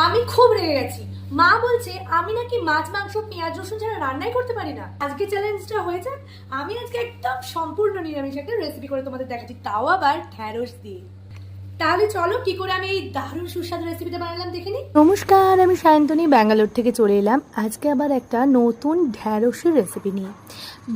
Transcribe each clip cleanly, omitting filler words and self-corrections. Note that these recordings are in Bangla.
আমি খুব রেগে গেছি। মা বলছে আমি নাকি মাছ মাংস পেঁয়াজ রসুন ছাড়া রান্নাই করতে পারি না। আজকে চ্যালেঞ্জটা হয়ে যাক, আমি আজকে একদম সম্পূর্ণ নিরামিষ একটা রেসিপি করে তোমাদের দেখাচ্ছি, তাও আবার ঢ্যাঁড়স দিয়ে। তাহলে চলো কি করে আমি এই দারুণ সুস্বাদু রেসিপিটা বানালাম দেখে নিই। নমস্কার, আমি সায়ন্তনী ব্যাঙ্গালোর থেকে চলে এলাম আজকে আবার একটা নতুন ঢ্যাঁড়সের রেসিপি নিয়ে।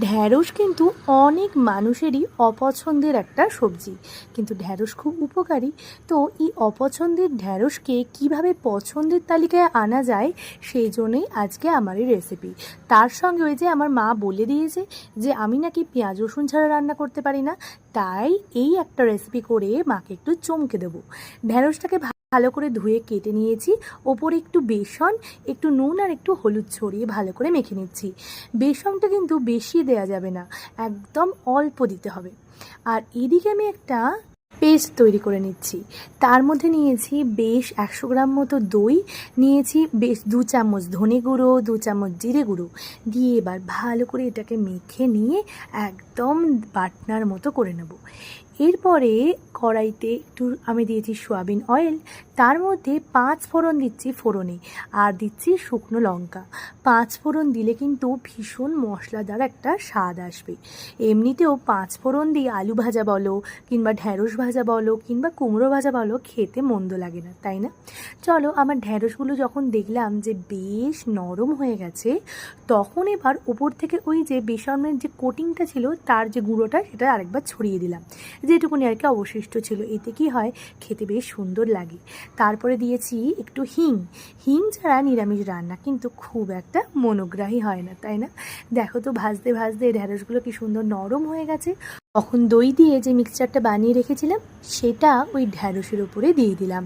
ঢ্যাঁড়স কিন্তু অনেক মানুষেরই অপছন্দের একটা সবজি, কিন্তু ঢ্যাঁড়স খুব উপকারী। তো এই অপছন্দের ঢ্যাঁড়সকে কিভাবে পছন্দের তালিকায় আনা যায়, সেই জন্যই আজকে আমার এই রেসিপি। তার সঙ্গে ওই যে আমার মা বলে দিয়েছে যে আমি নাকি পেঁয়াজ রসুন ছাড়া রান্না করতে পারি না, তাই এই একটা রেসিপি করে মাকে একটু চমকে দেবো। ঢ্যাঁড়সটাকে ভালো করে ধুয়ে কেটে নিয়েছি, ওপরে একটু বেসন, একটু নুন আর একটু হলুদ ছড়িয়ে ভালো করে মেখে নিচ্ছি। বেসনটা কিন্তু বেশি দেয়া যাবে না, একদম অল্প দিতে হবে। আর এদিকে আমি একটা পেস্ট তৈরি করে নিচ্ছি। তার মধ্যে নিয়েছি বেশ 100 গ্রাম মতো দই, নিয়েছি বেশ 2 চামচ ধনে গুঁড়ো, 2 চামচ জিরে গুঁড়ো দিয়ে এবার ভালো করে এটাকে মেখে নিয়ে একদম বাটনার মতো করে নেব। এরপরে কড়াইতে একটু আমি দিয়েছি সয়াবিন অয়েল, তার মধ্যে 5 ফোড়ন দিচ্ছি ফোড়নে, আর দিচ্ছি শুকনো লঙ্কা। 5 ফোড়ন দিলে কিন্তু ভীষণ মশলাদার একটা স্বাদ আসবে। এমনিতেও 5 ফোড়ন দিয়ে আলু ভাজা বলো কিংবা ঢ্যাঁড়স ভাজা বলো কিংবা কুমড়ো ভাজা বলো, খেতে মন্দ লাগে না, তাই না? চলো, আমার ঢ্যাঁড়সগুলো যখন দেখলাম যে বেশ নরম হয়ে গেছে, তখন এবার ওপর থেকে ওই যে বেসনের যে কোটিংটা ছিল তার যে গুঁড়োটা, সেটা আরেকবার ছড়িয়ে দিলাম, যেটুকুনি আর কি অবশিষ্ট ছিল। এতে কি হয়, খেতে বেশ সুন্দর লাগে। তারপরে দিয়েছি একটু হিং। হিং ছাড়া নিরামিষ রান্না কিন্তু খুব একটা মনোগ্রাহী হয় না, তাই না? দেখো তো, ভাজতে ভাজতে ঢ্যাঁড়সগুলো কি সুন্দর নরম হয়ে গেছে। তখন দই দিয়ে যে মিক্সচারটা বানিয়ে রেখেছিলাম সেটা ওই ঢ্যাঁড়সের উপরে দিয়ে দিলাম।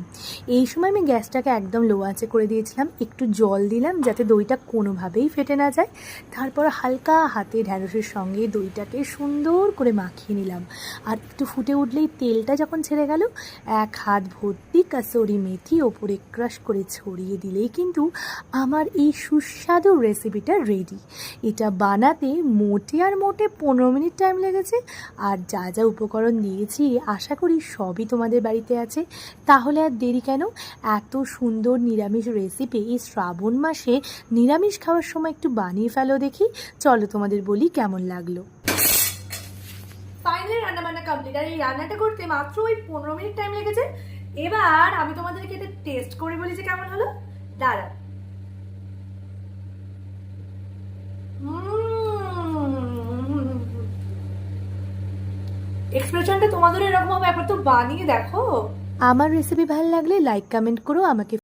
এই সময় আমি গ্যাসটাকে একদম লো আঁচে করে দিয়েছিলাম, একটু জল দিলাম যাতে দইটা কোনোভাবেই ফেটে না যায়। তারপর হালকা হাতে ঢ্যাঁড়সের সঙ্গে দইটাকে সুন্দর করে মাখিয়ে নিলাম। আর একটু ফুটে উঠলেই তেলটা যখন ছেড়ে গেল, 1 হাত ভর্তি কাসুরি মেথি ওপরে ক্রাশ করে ছড়িয়ে দিলেই কিন্তু আমার এই সুস্বাদু রেসিপিটা রেডি। এটা বানাতে মোটে 15 মিনিট টাইম লেগেছে। আর যা যা উপকরণ দিয়েছি আশা করি সবই তোমাদের বাড়িতে আছে। তাহলে আর দেরি কেন, এত সুন্দর নিরামিষ রেসিপি এই শ্রাবণ মাসে নিরামিষ খাওয়ার সময় একটু বানিয়ে ফেলো দেখি। চলো তোমাদের বলি কেমন লাগলো। ফাইনালি রান্না বান্না কমপ্লিট, আর এই রান্নাটা করতে মাত্র ওই 15 মিনিট টাইম লেগেছে। এবার আমি তোমাদেরকে এটা টেস্ট করে বলি যে কেমন হলো। দাঁড়া, এক্সপ্রেশনটা তোমাদের এরকম হবে, একবার তো বানিয়ে দেখো। আমার রেসিপি ভালো লাগলে লাইক কমেন্ট করো, আমাকে